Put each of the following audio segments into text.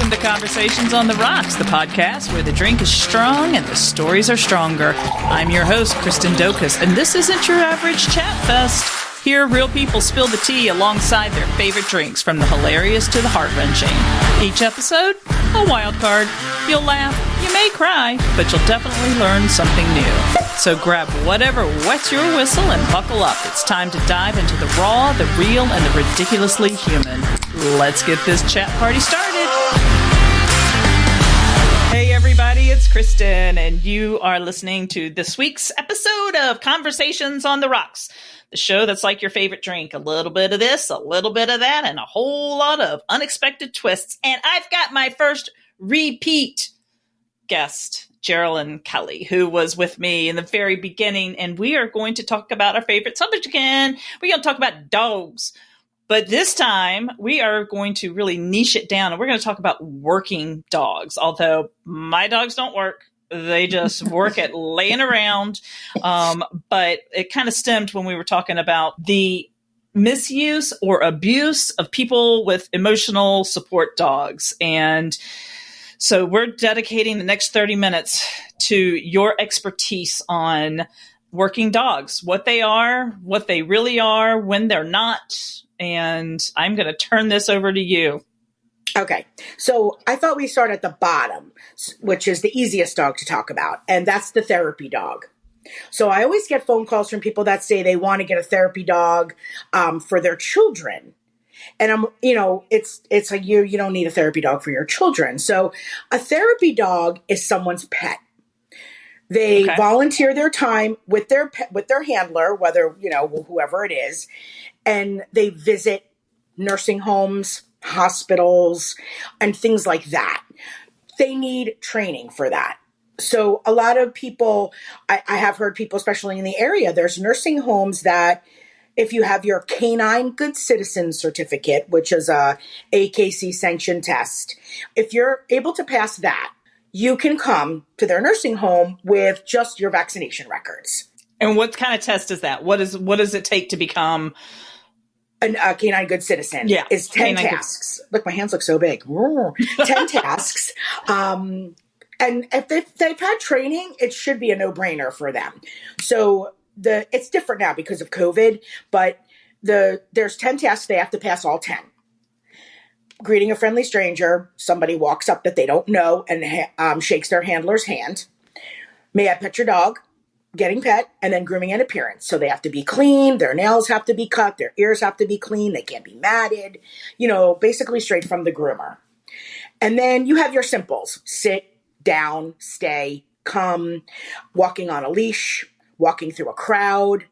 Welcome to Conversations on the Rocks, the podcast where the drink is strong and the stories are stronger. I'm your host, Kristen Dokas, and this isn't your average chat fest. Here, real people spill the tea alongside their favorite drinks, from the hilarious to the heart-wrenching. Each episode, a wild card. You'll laugh, you may cry, but you'll definitely learn something new. So grab whatever wets your whistle and buckle up. It's time to dive into the raw, the real, and the ridiculously human. Let's get this chat party started. Hey everybody, it's Kristen, and you are listening to this week's episode of Conversations on the Rocks, the show that's like your favorite drink. A little bit of this, a little bit of that, and a whole lot of unexpected twists. And I've got my first repeat guest, Geralyn Kelly, who was with me in the very beginning, and we are going to talk about our favorite subject again. We're going to talk about dogs. But this time, we are going to really niche it down, and we're going to talk about working dogs. Although my dogs don't work. They just work at laying around. But it kind of stemmed when we were talking about the misuse or abuse of people with emotional support dogs. And so we're dedicating the next 30 minutes to your expertise on working dogs, what they are, what they really are, when they're not. And I'm going to turn this over to you. Okay. So I thought we'd start at the bottom, which is the easiest dog to talk about. And that's the therapy dog. So I always get phone calls from people that say they want to get a therapy dog for their children. And it's like you don't need a therapy dog for your children. So a therapy dog is someone's pet. They volunteer their time with their pet, with their handler, whether, whoever it is, and they visit nursing homes, hospitals, and things like that. They need training for that. So a lot of people, I have heard people, especially in the area, there's nursing homes that if you have your Canine Good Citizen certificate, which is a AKC sanctioned test, if you're able to pass that, you can come to their nursing home with just your vaccination records. And what kind of test is that? What does it take to become a Canine Good Citizen? Yeah, is 10 tasks. Look, my hands look so big. 10 tasks. And if they've had training, it should be a no-brainer for them. So it's different now because of COVID, but there's 10 tasks. They have to pass all 10. Greeting a friendly stranger, somebody walks up that they don't know and shakes their handler's hand. May I pet your dog? Getting pet, and then grooming and appearance. So they have to be clean, their nails have to be cut, their ears have to be clean, they can't be matted, basically straight from the groomer. And then you have your simples: sit, down, stay, come, walking on a leash, walking through a crowd,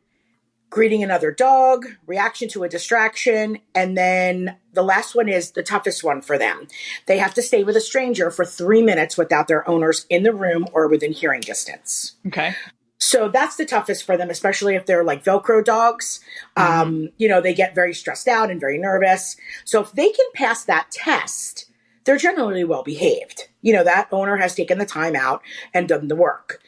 greeting another dog, reaction to a distraction, and then the last one is the toughest one for them. They have to stay with a stranger for 3 minutes without their owners in the room or within hearing distance. Okay. So that's the toughest for them, especially if they're like Velcro dogs. They get very stressed out and very nervous. So if they can pass that test, they're generally well behaved. That owner has taken the time out and done the work.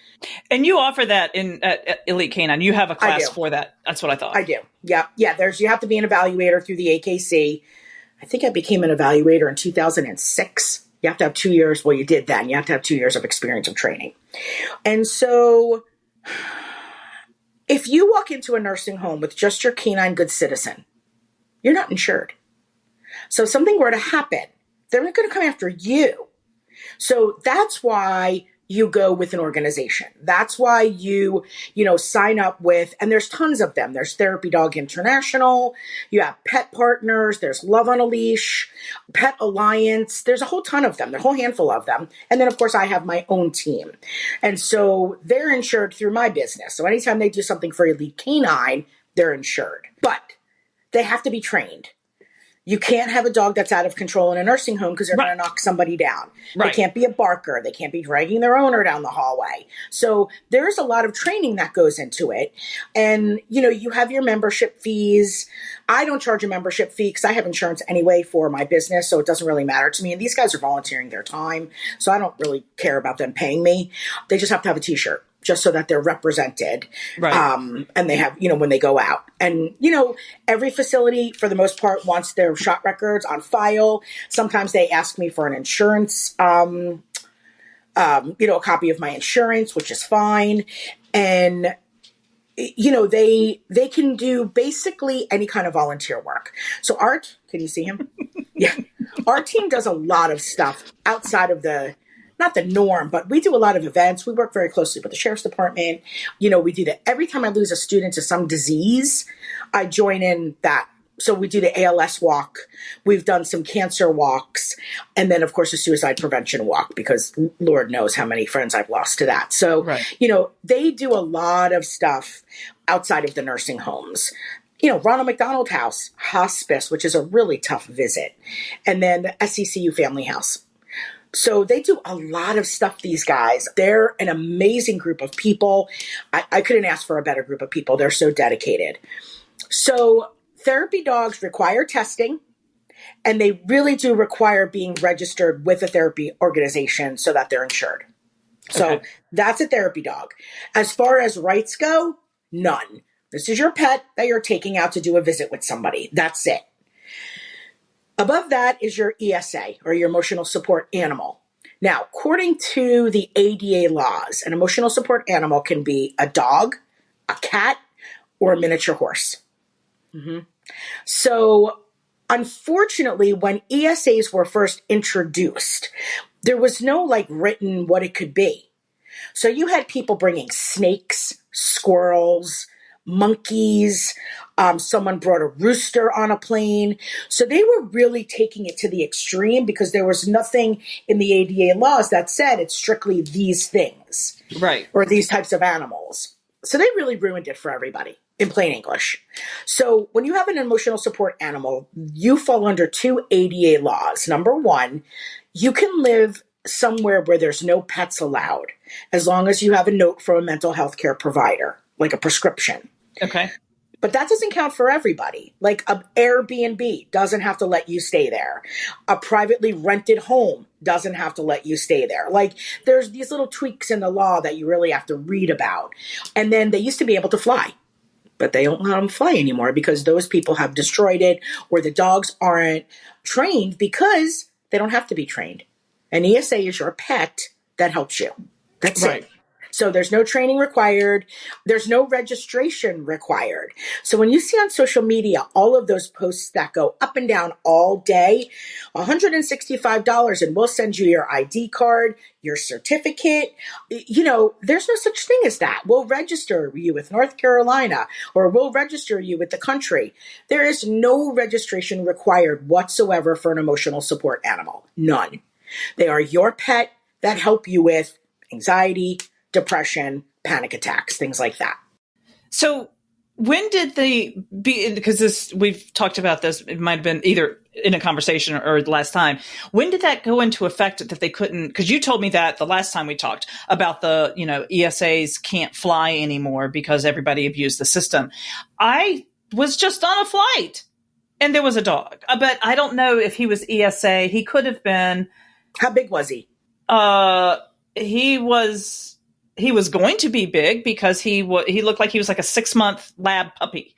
And you offer that at Elite Canine. You have a class for that. That's what I thought. I do. Yeah. Yeah. You have to be an evaluator through the AKC. I think I became an evaluator in 2006. You have to have 2 years. Well, you did then. You have to have 2 years of experience of training. And so if you walk into a nursing home with just your Canine Good Citizen, you're not insured. So if something were to happen, they're not going to come after you. So that's why you go with an organization. That's why you sign up with, and there's tons of them. There's Therapy Dog International. You have Pet Partners. There's Love on a Leash, Pet Alliance. There's a whole ton of them. There's a whole handful of them. And then, of course, I have my own team. And so they're insured through my business. So anytime they do something for Elite Canine, they're insured. But they have to be trained. You can't have a dog that's out of control in a nursing home because they're going to knock somebody down. Right. They can't be a barker. They can't be dragging their owner down the hallway. So there's a lot of training that goes into it. And, you have your membership fees. I don't charge a membership fee because I have insurance anyway for my business, so it doesn't really matter to me. And these guys are volunteering their time, so I don't really care about them paying me. They just have to have a T-shirt. just so that they're represented. Right. And they have, when they go out. And, every facility, for the most part, wants their shot records on file. Sometimes they ask me for an insurance, a copy of my insurance, which is fine. And, they can do basically any kind of volunteer work. So Art, can you see him? Yeah. Our team does a lot of stuff outside of not the norm, but we do a lot of events. We work very closely with the sheriff's department. We do that. Every time I lose a student to some disease, I join in that. So we do the ALS walk. We've done some cancer walks. And then, of course, a suicide prevention walk, because Lord knows how many friends I've lost to that. So, right. They do a lot of stuff outside of the nursing homes. Ronald McDonald House, hospice, which is a really tough visit. And then the SCCU Family House. So they do a lot of stuff, these guys. They're an amazing group of people. I couldn't ask for a better group of people. They're so dedicated. So therapy dogs require testing, and they really do require being registered with a therapy organization so that they're insured. So that's a therapy dog. As far as rights go, none. This is your pet that you're taking out to do a visit with somebody. That's it. Above that is your ESA, or your emotional support animal. Now, according to the ADA laws, an emotional support animal can be a dog, a cat, or a miniature horse. Mm-hmm. So, unfortunately, when ESAs were first introduced, there was no written what it could be. So you had people bringing snakes, squirrels, monkeys. Someone brought a rooster on a plane. So they were really taking it to the extreme, because there was nothing in the ADA laws that said it's strictly these things. Right. Or these types of animals. So they really ruined it for everybody, in plain English. So when you have an emotional support animal, you fall under 2 ADA laws. Number 1, you can live somewhere where there's no pets allowed, as long as you have a note from a mental health care provider, like a prescription. Okay. But that doesn't count for everybody. Like an Airbnb doesn't have to let you stay there. A privately rented home doesn't have to let you stay there. There's these little tweaks in the law that you really have to read about. And then they used to be able to fly, but they don't let them fly anymore, because those people have destroyed it, or the dogs aren't trained because they don't have to be trained. An ESA is your pet that helps you. That's right. it. So there's no training required. There's no registration required. So when you see on social media all of those posts that go up and down all day, $165, and we'll send you your ID card, your certificate. There's no such thing as that. We'll register you with North Carolina, or we'll register you with the country. There is no registration required whatsoever for an emotional support animal. None. They are your pet that help you with anxiety, depression, panic attacks, things like that. So when did because we've talked about this, it might have been either in a conversation or the last time. When did that go into effect that they couldn't, because you told me that the last time we talked about ESAs can't fly anymore because everybody abused the system. I was just on a flight and there was a dog, but I don't know if he was ESA. He could have been. How big was he? He was going to be big, because he looked like he was like a 6-month lab puppy.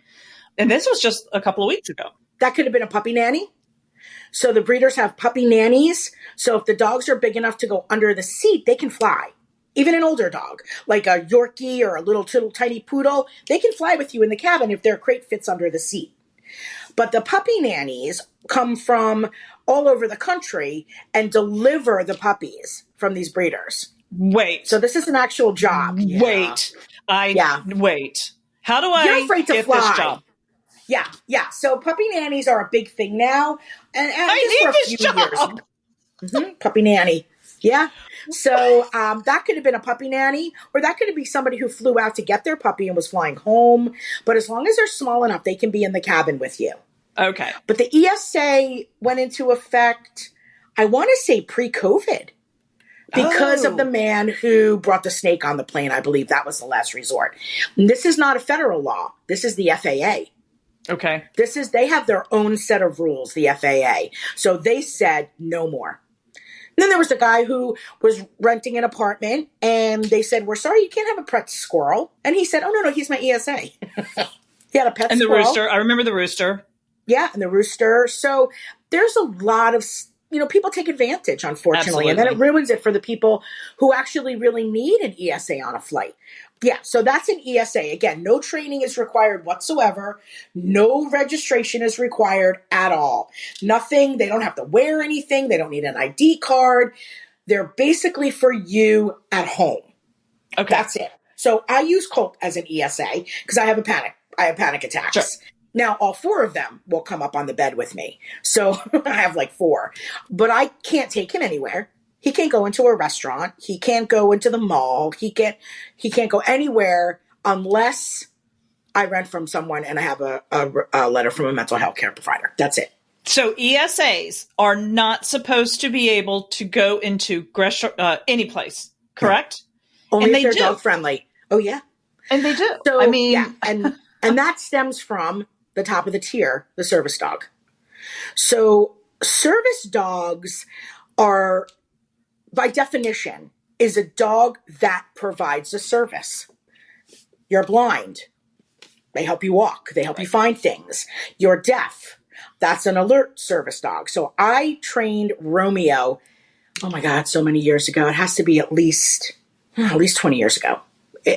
And this was just a couple of weeks ago. That could have been a puppy nanny. So the breeders have puppy nannies. So if the dogs are big enough to go under the seat, they can fly. Even an older dog, like a Yorkie or a little tiny poodle, they can fly with you in the cabin if their crate fits under the seat. But the puppy nannies come from all over the country and deliver the puppies from these breeders. Wait. So this is an actual job. Yeah. Wait. Wait. How do You're afraid to get fly. This job? Yeah. So puppy nannies are a big thing now. And I need this job. Mm-hmm. Puppy nanny. Yeah. So that could have been a puppy nanny, or that could be somebody who flew out to get their puppy and was flying home. But as long as they're small enough, they can be in the cabin with you. Okay. But the ESA went into effect, I want to say pre-COVID, because of the man who brought the snake on the plane. I believe that was the last resort. And this is not a federal law. This is the FAA. Okay. They have their own set of rules, the FAA. So they said no more. Then there was a guy who was renting an apartment, and they said, "We're sorry, you can't have a pet squirrel." And he said, "Oh, no, he's my ESA." He had a pet and squirrel. And the rooster. I remember the rooster. Yeah, and the rooster. So there's a lot of, people take advantage, unfortunately. Absolutely. And then it ruins it for the people who actually really need an ESA on a flight. Yeah, so that's an ESA. Again, no training is required whatsoever. No registration is required at all. Nothing. They don't have to wear anything. They don't need an ID card. They're basically for you at home. Okay. That's it. So I use Colt as an ESA because I have panic attacks. Sure. Now, all 4 of them will come up on the bed with me. So I have like 4. But I can't take him anywhere. He can't go into a restaurant. He can't go into the mall. He can't go anywhere unless I rent from someone and I have a letter from a mental health care provider. That's it. So ESAs are not supposed to be able to go into any place, correct? No. Only if they're dog friendly. Oh, yeah. And they do. So, yeah. And that stems from the top of the tier, the service dog. So service dogs are, by definition, is a dog that provides a service. You're blind. They help you walk. They help you find things. You're deaf. That's an alert service dog. So I trained Romeo, oh my God, so many years ago. It has to be at least 20 years ago.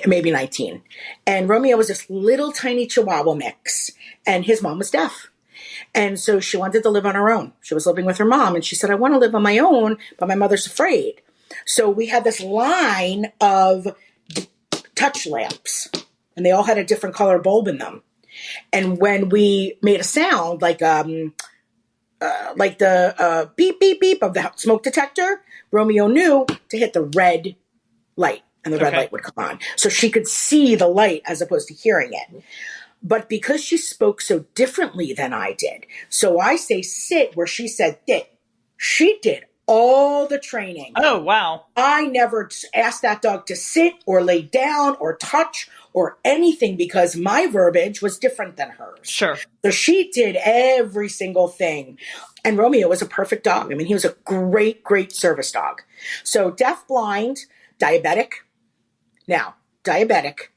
Maybe 19. And Romeo was this little tiny Chihuahua mix, and his mom was deaf. And so she wanted to live on her own. She was living with her mom, and she said, "I want to live on my own, but my mother's afraid." So we had this line of touch lamps, and they all had a different color bulb in them. And when we made a sound like the beep, beep, beep of the smoke detector, Romeo knew to hit the red light. And the red light would come on. So she could see the light as opposed to hearing it. But because she spoke so differently than I did, so I say sit where she said sit. She did all the training. Oh, wow. I never asked that dog to sit or lay down or touch or anything because my verbiage was different than hers. Sure. So she did every single thing. And Romeo was a perfect dog. I mean, he was a great, great service dog. So deaf, blind, diabetic. Now, diabetic,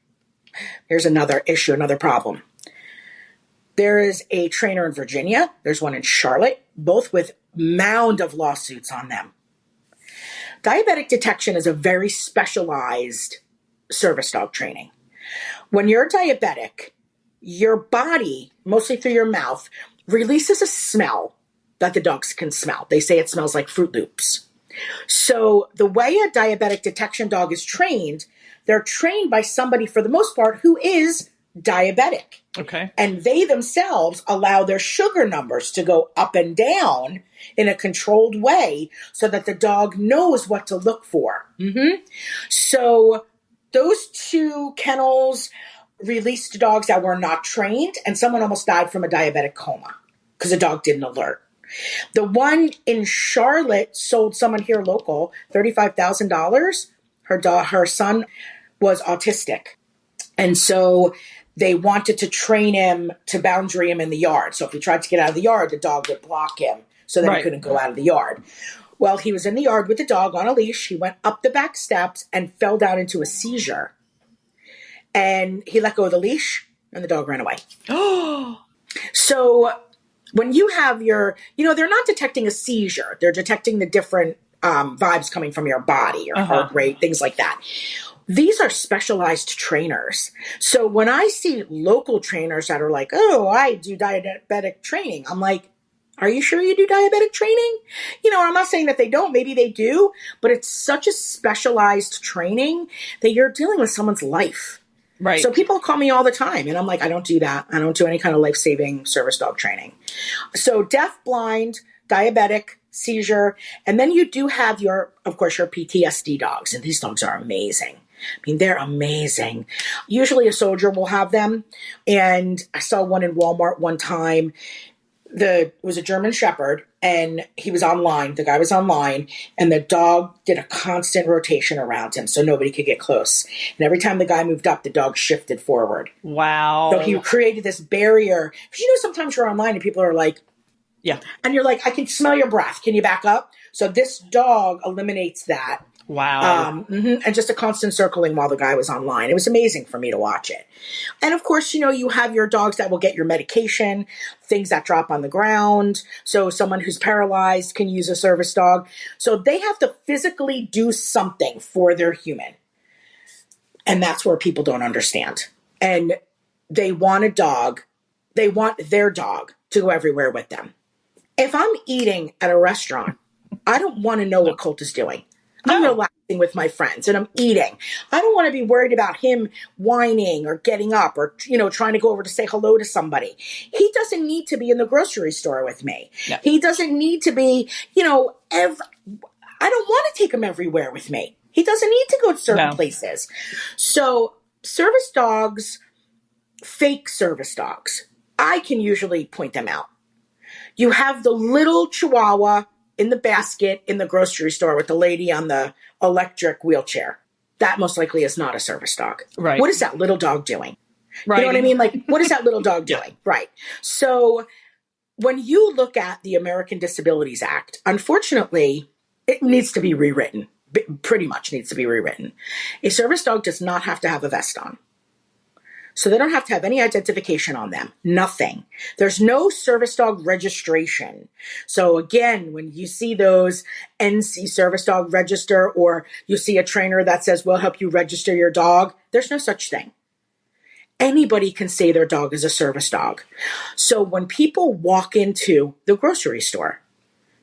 here's another issue, another problem. There is a trainer in Virginia. There's one in Charlotte, both with mound of lawsuits on them. Diabetic detection is a very specialized service dog training. When you're diabetic, your body, mostly through your mouth, releases a smell that the dogs can smell. They say it smells like Fruit Loops. So the way a diabetic detection dog is trained, they're trained by somebody, for the most part, who is diabetic. Okay. And they themselves allow their sugar numbers to go up and down in a controlled way so that the dog knows what to look for. Mm-hmm. So those 2 kennels released dogs that were not trained, and someone almost died from a diabetic coma because the dog didn't alert. The one in Charlotte sold someone here local $35,000. Her son was autistic. And so they wanted to train him to boundary him in the yard. So if he tried to get out of the yard, the dog would block him so that he couldn't go out of the yard. Well, he was in the yard with the dog on a leash. He went up the back steps and fell down into a seizure. And he let go of the leash and the dog ran away. So when you have they're not detecting a seizure. They're detecting the different vibes coming from your body, your heart rate, things like that. These are specialized trainers. So when I see local trainers that are like, "Oh, I do diabetic training," I'm like, "Are you sure you do diabetic training?" I'm not saying that they don't. Maybe they do. But it's such a specialized training that you're dealing with someone's life. Right. So people call me all the time, and I'm like, I don't do that. I don't do any kind of life-saving service dog training. So deaf, blind, diabetic, seizure, and then you do have of course, your PTSD dogs, and these dogs are amazing. I mean, they're amazing. Usually a soldier will have them, and I saw one in Walmart one time. It was a German Shepherd, and he was online. The guy was online, and the dog did a constant rotation around him so nobody could get close. And every time the guy moved up, the dog shifted forward. Wow. So he created this barrier. Because sometimes you're online and people are like, yeah. And you're like, "I can smell your breath. Can you back up?" So this dog eliminates that. Wow. And just a constant circling while the guy was online. It was amazing for me to watch it. And of course, you have your dogs that will get your medication, things that drop on the ground. So someone who's paralyzed can use a service dog. So they have to physically do something for their human. And that's where people don't understand. And they want their dog to go everywhere with them. If I'm eating at a restaurant, I don't want to know what Colt is doing. I'm relaxing with my friends and I'm eating. I don't want to be worried about him whining or getting up or, trying to go over to say hello to somebody. He doesn't need to be in the grocery store with me. No. He doesn't need to be, I don't want to take him everywhere with me. He doesn't need to go to certain places. So service dogs, fake service dogs, I can usually point them out. You have the little Chihuahua in the basket in the grocery store with the lady on the electric wheelchair. That most likely is not a service dog. Right. What is that little dog doing? Right. You know what I mean? Like, what is that little dog doing? Right. So when you look at the American Disabilities Act, unfortunately, it needs to be rewritten. Pretty much needs to be rewritten. A service dog does not have to have a vest on. So they don't have to have any identification on them. Nothing. There's no service dog registration. So again, when you see those NC service dog register, or you see a trainer that says, we'll help you register your dog, there's no such thing. Anybody can say their dog is a service dog. So when people walk into the grocery store,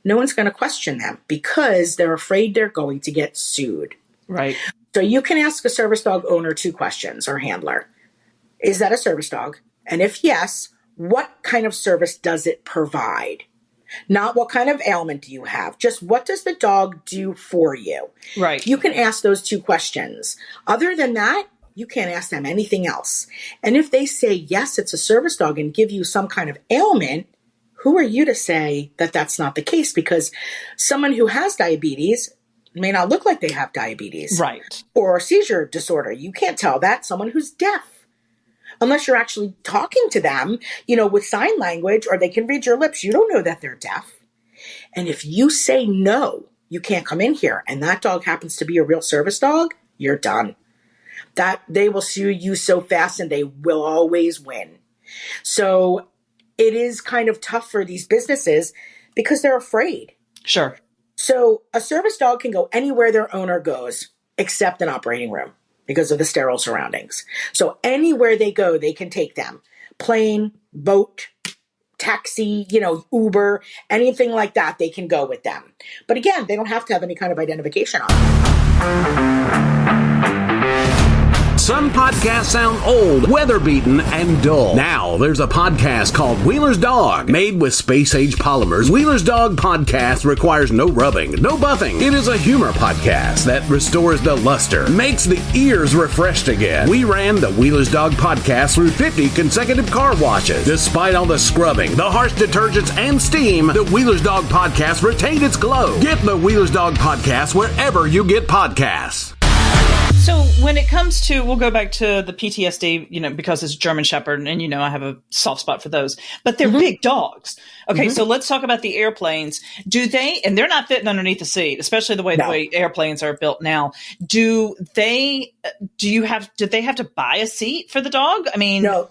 no one's going to question them because they're afraid they're going to get sued. Right. So you can ask a service dog owner 2 questions, or handler. Is that a service dog? And if yes, what kind of service does it provide? Not what kind of ailment do you have, just what does the dog do for you? Right. You can ask those 2 questions. Other than that, you can't ask them anything else. And if they say, yes, it's a service dog and give you some kind of ailment, who are you to say that that's not the case? Because someone who has diabetes may not look like they have diabetes. Right. Or a seizure disorder. You can't tell that. Someone who's deaf. Unless you're actually talking to them, with sign language, or they can read your lips, you don't know that they're deaf. And if you say, no, you can't come in here, and that dog happens to be a real service dog, you're done. That they will sue you so fast, and they will always win. So it is kind of tough for these businesses because they're afraid. Sure. So a service dog can go anywhere their owner goes, except an operating room, because of the sterile surroundings. So anywhere they go, they can take them. Plane, boat, taxi, Uber, anything like that, they can go with them. But again, they don't have to have any kind of identification on them. Some podcasts sound old, weather-beaten, and dull. Now, there's a podcast called Wheeler's Dog. Made with space-age polymers, Wheeler's Dog podcast requires no rubbing, no buffing. It is a humor podcast that restores the luster, makes the ears refreshed again. We ran the Wheeler's Dog podcast through 50 consecutive car washes. Despite all the scrubbing, the harsh detergents, and steam, the Wheeler's Dog podcast retained its glow. Get the Wheeler's Dog podcast wherever you get podcasts. So when it comes to, we'll go back to the PTSD, because it's German Shepherd, and I have a soft spot for those, but they're big dogs. Okay, so let's talk about the airplanes. And they're not fitting underneath the seat, especially the way airplanes are built now. Did they have to buy a seat for the dog? I mean, no,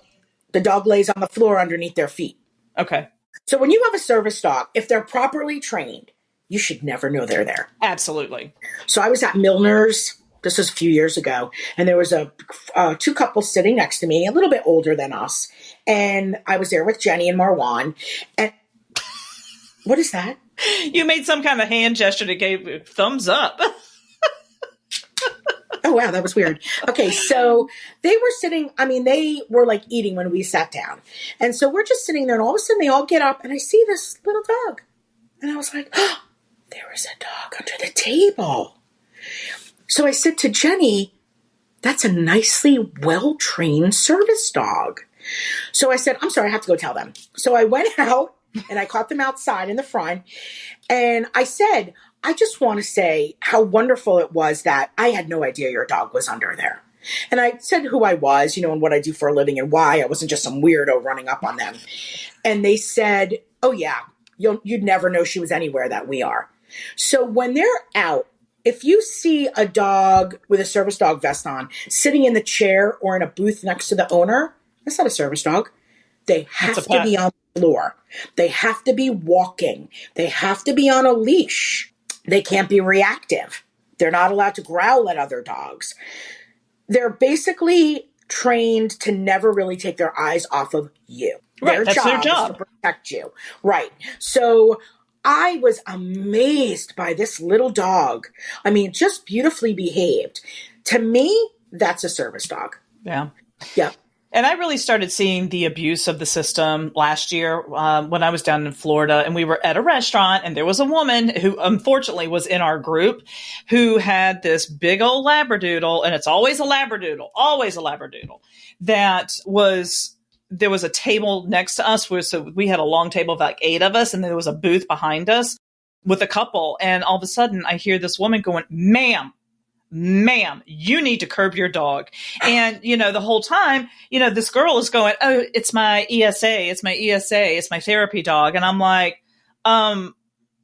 the dog lays on the floor underneath their feet. Okay. So when you have a service dog, if they're properly trained, you should never know they're there. Absolutely. So I was at Milner's. This was a few years ago, and there was 2 couples sitting next to me, a little bit older than us, and I was there with Jenny and Marwan. And what is that? You made some kind of hand gesture that gave a thumbs up. Oh, wow, that was weird. Okay, so they were sitting, they were like eating when we sat down. And so we're just sitting there, and all of a sudden they all get up, and I see this little dog. And I was like, oh, there is a dog under the table. So I said to Jenny, that's a nicely well-trained service dog. So I said, I'm sorry, I have to go tell them. So I went out and I caught them outside in the front. And I said, I just want to say how wonderful it was that I had no idea your dog was under there. And I said who I was, and what I do for a living and why. I wasn't just some weirdo running up on them. And they said, oh yeah, you'd never know she was anywhere that we are. So when they're out, if you see a dog with a service dog vest on sitting in the chair or in a booth next to the owner, that's not a service dog. They have to be on the floor. They have to be walking. They have to be on a leash. They can't be reactive. They're not allowed to growl at other dogs. They're basically trained to never really take their eyes off of you. Right, that's their job. Is to protect you. Right. So I was amazed by this little dog. I mean, just beautifully behaved. To me, that's a service dog. Yeah. Yeah. And I really started seeing the abuse of the system last year when I was down in Florida, and we were at a restaurant, and there was a woman who unfortunately was in our group who had this big old Labradoodle, and it's always a Labradoodle, that was, there was a table next to us where, so we had a long table of like 8 of us, and there was a booth behind us with a couple. And all of a sudden I hear this woman going, ma'am, you need to curb your dog. And, the whole time, this girl is going, oh, it's my ESA. It's my therapy dog. And I'm like,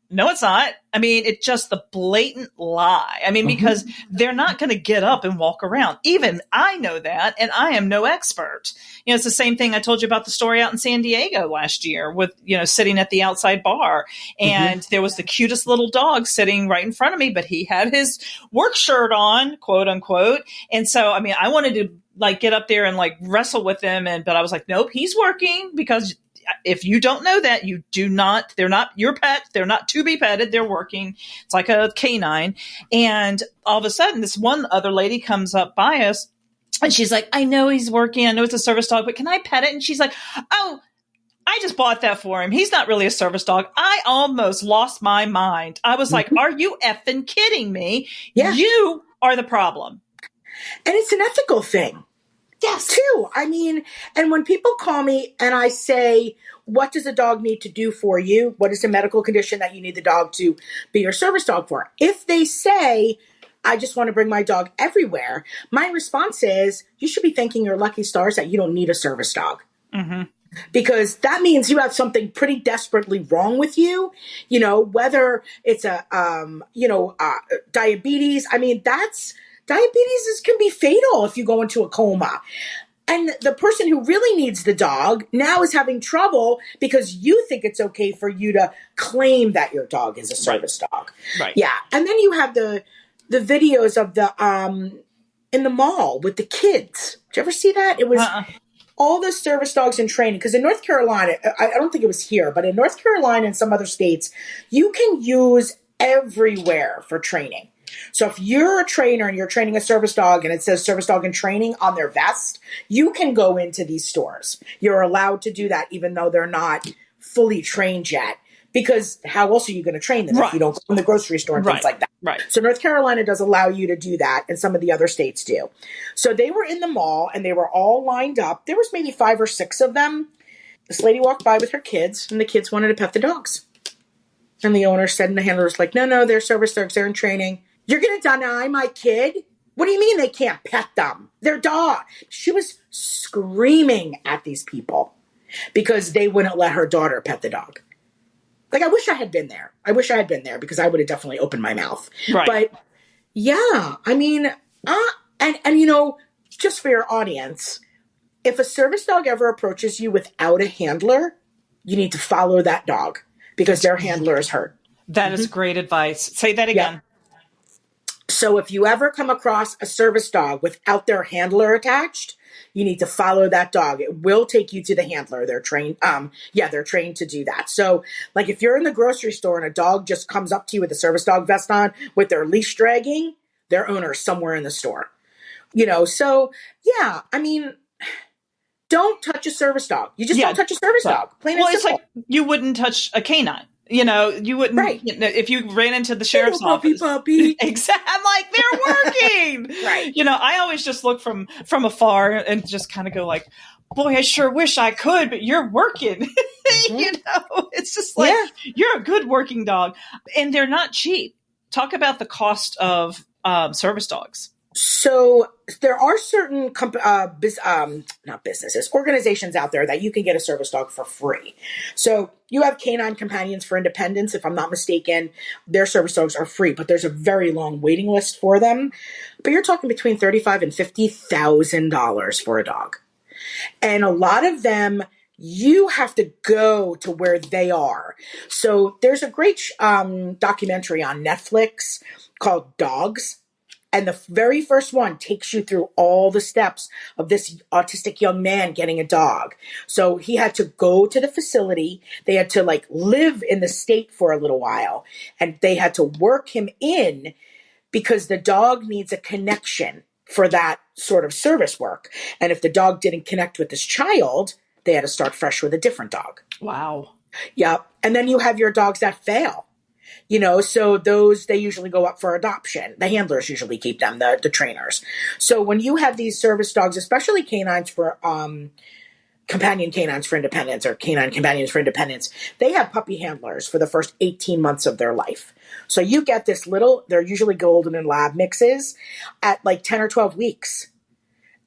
no, it's not. I mean, it's just the blatant lie. I mean, because they're not going to get up and walk around. Even I know that, and I am no expert. It's the same thing I told you about the story out in San Diego last year with, sitting at the outside bar. And there was the cutest little dog sitting right in front of me, but he had his work shirt on, quote unquote. And so, I mean, I wanted to get up there and wrestle with him. But I was like, nope, he's working, because if you don't know that, they're not your pet. They're not to be petted. They're working. It's like a canine. And all of a sudden, this one other lady comes up by us, and she's like, I know he's working. I know it's a service dog, but can I pet it? And she's like, oh, I just bought that for him. He's not really a service dog. I almost lost my mind. I was like, are you effing kidding me? Yeah. You are the problem. And it's an ethical thing. Yes. Too. I mean, and when people call me and I say, what does a dog need to do for you? What is the medical condition that you need the dog to be your service dog for? If they say, I just want to bring my dog everywhere, my response is, you should be thanking your lucky stars that you don't need a service dog. Because that means you have something pretty desperately wrong with you, whether it's diabetes. I mean, diabetes can be fatal if you go into a coma. And the person who really needs the dog now is having trouble because you think it's okay for you to claim that your dog is a service dog. Right. Yeah. And then you have the videos of the in the mall with the kids. Did you ever see that? It was all the service dogs in training. Because in North Carolina, I don't think it was here, but in North Carolina and some other states, you can use everywhere for training. So if you're a trainer and you're training a service dog and it says service dog in training on their vest, you can go into these stores. You're allowed to do that even though they're not fully trained yet. Because how else are you going to train them if you don't go in the grocery store and things like that? Right. So North Carolina does allow you to do that, and some of the other states do. So they were in the mall and they were all lined up. There was maybe 5 or 6 of them. This lady walked by with her kids, and the kids wanted to pet the dogs. And the owner said, and the handler was like, no, they're service dogs. They're in training. You're going to deny my kid? What do you mean they can't pet them? They're dogs. She was screaming at these people because they wouldn't let her daughter pet the dog. I wish I had been there. Because I would have definitely opened my mouth. Right. But yeah, I mean, and just for your audience, if a service dog ever approaches you without a handler, you need to follow that dog because their handler is hurt. That is great advice. Say that again. Yeah. So if you ever come across a service dog without their handler attached, you need to follow that dog. It will take you to the handler. They're trained. They're trained to do that. So if you're in the grocery store and a dog just comes up to you with a service dog vest on with their leash dragging, their owner is somewhere in the store. So yeah, I mean, don't touch a service dog. You just don't touch a service dog. Plain and simple. It's like you wouldn't touch a canine. You wouldn't, if you ran into the sheriff's office. Puppy. Exactly. I'm like, they're working. Right. I always just look from afar and just kind of go like, boy, I sure wish I could, but you're working. It's just like, you're a good working dog. And they're not cheap. Talk about the cost of service dogs. So there are certain organizations out there that you can get a service dog for free. So you have Canine Companions for Independence. If I'm not mistaken, their service dogs are free, but there's a very long waiting list for them. But you're talking between $35,000 and $50,000 for a dog. And a lot of them, you have to go to where they are. So there's a great documentary on Netflix called Dogs. And the very first one takes you through all the steps of this autistic young man getting a dog. So he had to go to the facility. They had to live in the state for a little while. And they had to work him in because the dog needs a connection for that sort of service work. And if the dog didn't connect with this child, they had to start fresh with a different dog. Wow. Yeah. And then you have your dogs that fail. So those, they usually go up for adoption. The handlers usually keep them, the trainers. So when you have these service dogs, especially canines for, companion canines for independence or canine companions for independence, they have puppy handlers for the first 18 months of their life. So you get this they're usually golden and lab mixes at 10 or 12 weeks.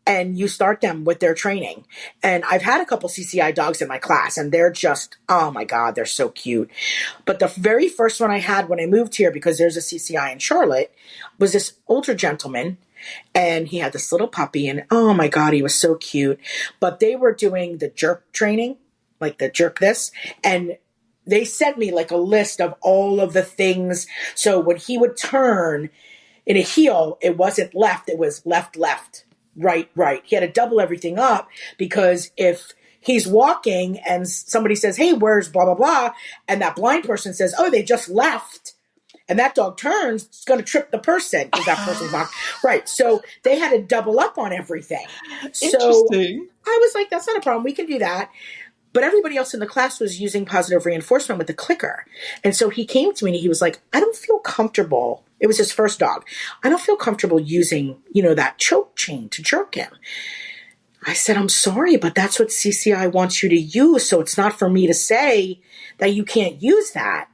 And you start them with their training. And I've had a couple CCI dogs in my class, and they're just, oh my God, they're so cute. But the very first one I had when I moved here, because there's a CCI in Charlotte, was this older gentleman. And he had this little puppy, and oh my God, he was so cute. But they were doing the jerk training, like the jerk this. And they sent me a list of all of the things. So when he would turn in a heel, it wasn't left, it was left, left. Right. He had to double everything up because if he's walking and somebody says, hey, where's blah, blah, blah, and that blind person says, oh, they just left, and that dog turns, it's going to trip the person because that person's not right. So they had to double up on everything. So I was like, that's not a problem. We can do that. But everybody else in the class was using positive reinforcement with the clicker. And so he came to me and he was like, I don't feel comfortable. It was his first dog. I don't feel comfortable using, that choke chain to jerk him. I said, I'm sorry, but that's what CCI wants you to use. So it's not for me to say that you can't use that.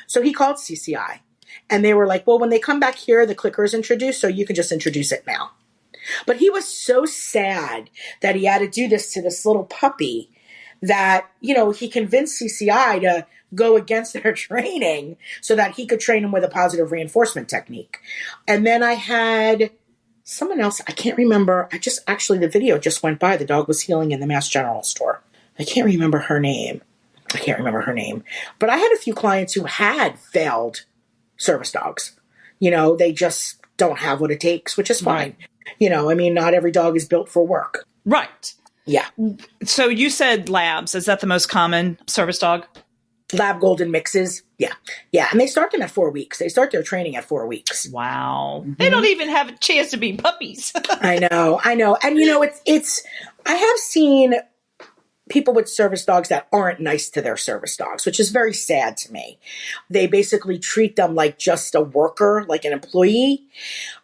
So he called CCI and they were like, well, when they come back here, the clicker is introduced. So you can just introduce it now. But he was so sad that he had to do this to this little puppy that, he convinced CCI to go against their training so that he could train him with a positive reinforcement technique. And then I had someone else, I can't remember. The video just went by. The dog was healing in the Mass General store. I can't remember her name. But I had a few clients who had failed service dogs. They just don't have what it takes, which is fine. Right. Not every dog is built for work. Right. Yeah. So you said labs. Is that the most common service dog? Lab golden mixes. Yeah. Yeah. And they start them at 4 weeks. They start their training at 4 weeks. Wow. Mm-hmm. They don't even have a chance to be puppies. I know. And I have seen people with service dogs that aren't nice to their service dogs, which is very sad to me. They basically treat them like just a worker, like an employee.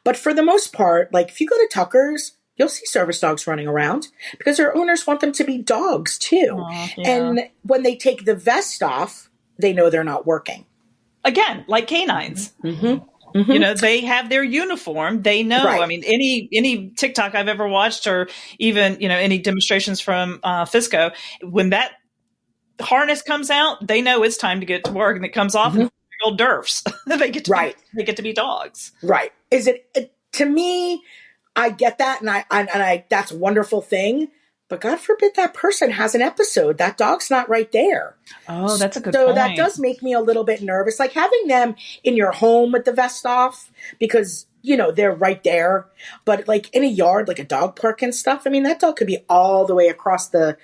But for the most part, if you go to Tucker's, you'll see service dogs running around because their owners want them to be dogs too. Aww, yeah. And when they take the vest off, they know they're not working. Again, like canines. Mm-hmm. Mm-hmm. They have their uniform. They know. Right. I mean, any TikTok I've ever watched or even, any demonstrations from Fisco, when that harness comes out, they know it's time to get to work and it comes off and old derfs. They get to be dogs. Right. Is it to me, I get that, and I that's a wonderful thing. But God forbid that person has an episode. That dog's not right there. Oh, that's a good point. So that does make me a little bit nervous. Like having them in your home with the vest off because, they're right there. But in a yard, like a dog park and stuff, that dog could be all the way across the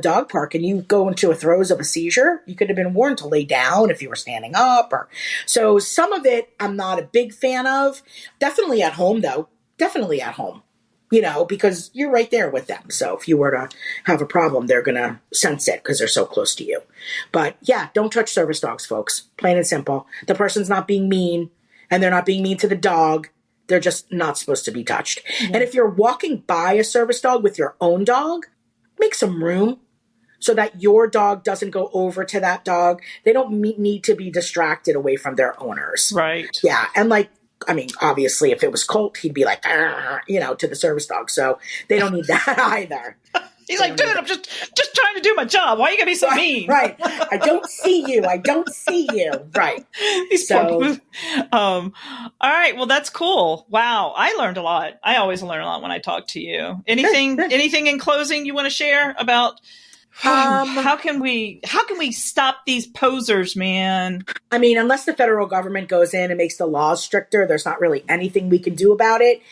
dog park and you go into a throes of a seizure. You could have been warned to lay down if you were standing up. So some of it I'm not a big fan of. Definitely at home, though. Definitely at home, because you're right there with them. So if you were to have a problem, they're going to sense it because they're so close to you. But yeah, don't touch service dogs, folks. Plain and simple. The person's not being mean and they're not being mean to the dog. They're just not supposed to be touched. Mm-hmm. And if you're walking by a service dog with your own dog, make some room so that your dog doesn't go over to that dog. They don't need to be distracted away from their owners. Right. Yeah. And I mean, obviously, if it was Colt, he'd be like, to the service dog. So they don't need that either. He's like, dude, I'm just trying to do my job. Why are you going to be so mean? Right. I don't see you. Right. These poor people. All right. Well, that's cool. Wow. I learned a lot. I always learn a lot when I talk to you. Anything in closing you want to share about how can we stop these posers, man? I mean, unless the federal government goes in and makes the laws stricter, there's not really anything we can do about it.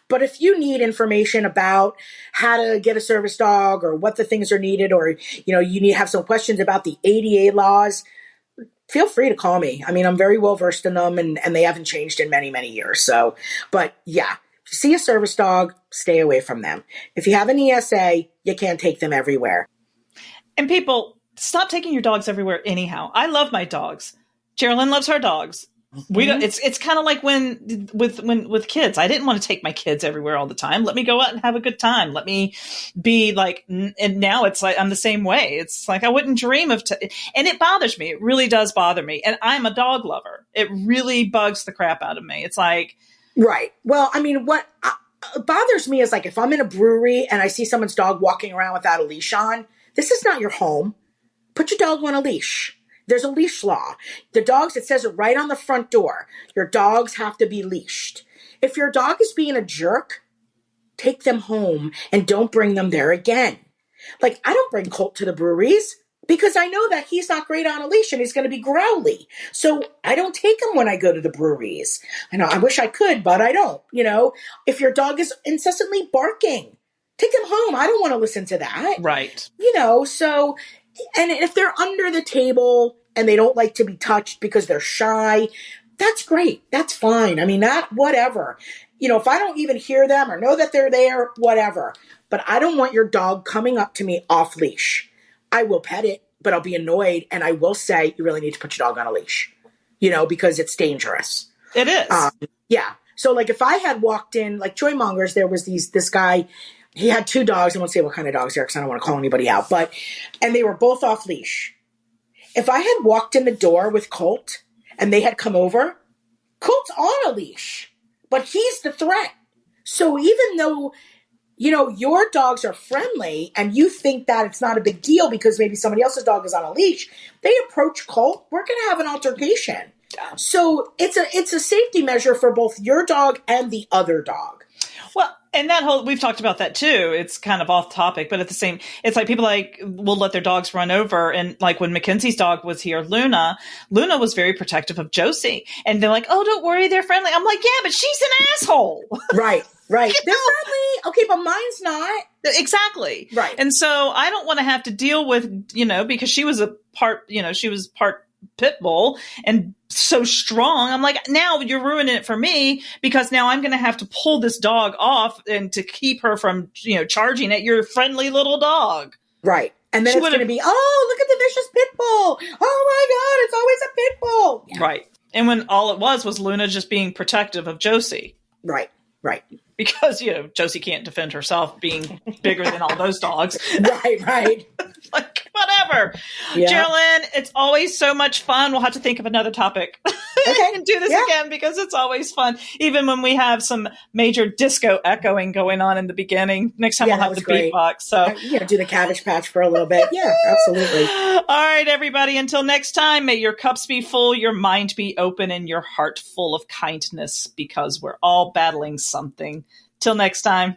But if you need information about how to get a service dog or what the things are needed, or, you need to have some questions about the ADA laws, feel free to call me. I mean, I'm very well versed in them and they haven't changed in many, many years. So, but yeah, if you see a service dog, stay away from them. If you have an ESA, you can't take them everywhere. And people, stop taking your dogs everywhere anyhow. I love my dogs. Geralyn loves her dogs. We don't, it's kind of like when with kids. I didn't want to take my kids everywhere all the time. Let me go out and have a good time. Let me be like, and now it's like I'm the same way. It's like I wouldn't dream of, and it bothers me. It really does bother me. And I'm a dog lover. It really bugs the crap out of me. It's like, right. Well, I mean, what bothers me is like if I'm in a brewery and I see someone's dog walking around without a leash on. This is not your home. Put your dog on a leash. There's a leash law. The dogs, it says it right on the front door. Your dogs have to be leashed. If your dog is being a jerk, take them home and don't bring them there again. Like, I don't bring Colt to the breweries because I know that he's not great on a leash and he's going to be growly. So I don't take him when I go to the breweries. I know, I wish I could, but I don't. If your dog is incessantly barking, take them home. I don't want to listen to that. Right. So, and if they're under the table and they don't like to be touched because they're shy, that's great. That's fine. I mean, whatever. If I don't even hear them or know that they're there, whatever. But I don't want your dog coming up to me off leash. I will pet it, but I'll be annoyed. And I will say, you really need to put your dog on a leash, because it's dangerous. It is. Yeah. So like if I had walked in, like Joy Mongers, there was this guy. He had 2 dogs. I won't say what kind of dogs they are because I don't want to call anybody out. And they were both off leash. If I had walked in the door with Colt and they had come over, Colt's on a leash, but he's the threat. So even though, your dogs are friendly and you think that it's not a big deal because maybe somebody else's dog is on a leash, they approach Colt, we're going to have an altercation. Yeah. So it's a safety measure for both your dog and the other dog. Well, and we've talked about that too. It's kind of off topic, but it's like people will let their dogs run over. And like when Mackenzie's dog was here, Luna was very protective of Josie. And they're like, oh, don't worry, they're friendly. I'm like, yeah, but she's an asshole. Right. They're friendly. Okay, but mine's not. Exactly. Right. And so I don't want to have to deal with, because she was part pit bull and so strong. I'm like, now you're ruining it for me because now I'm going to have to pull this dog off and to keep her from, charging at your friendly little dog. Right. And then it's going to be, oh, look at the vicious pit bull. Oh my God, it's always a pit bull. Yeah. Right. And when all it was Luna just being protective of Josie. Right. Because, Josie can't defend herself being bigger than all those dogs. Right. Like, whatever. Yeah. Geralyn, it's always so much fun. We'll have to think of another topip. Okay. And do this again because it's always fun. Even when we have some major disco echoing going on in the beginning. Next time we'll have the beatbox. So do the Cabbage Patch for a little bit. Yeah, absolutely. All right, everybody. Until next time, may your cups be full, your mind be open, and your heart full of kindness because we're all battling something. Till next time.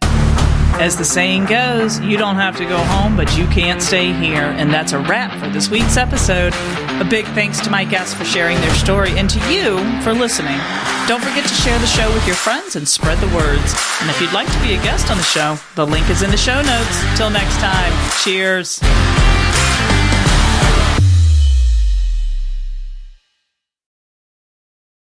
As the saying goes, you don't have to go home, but you can't stay here. And that's a wrap for this week's episode. A big thanks to my guests for sharing their story and to you for listening. Don't forget to share the show with your friends and spread the words. And if you'd like to be a guest on the show, the link is in the show notes. Till next time, cheers.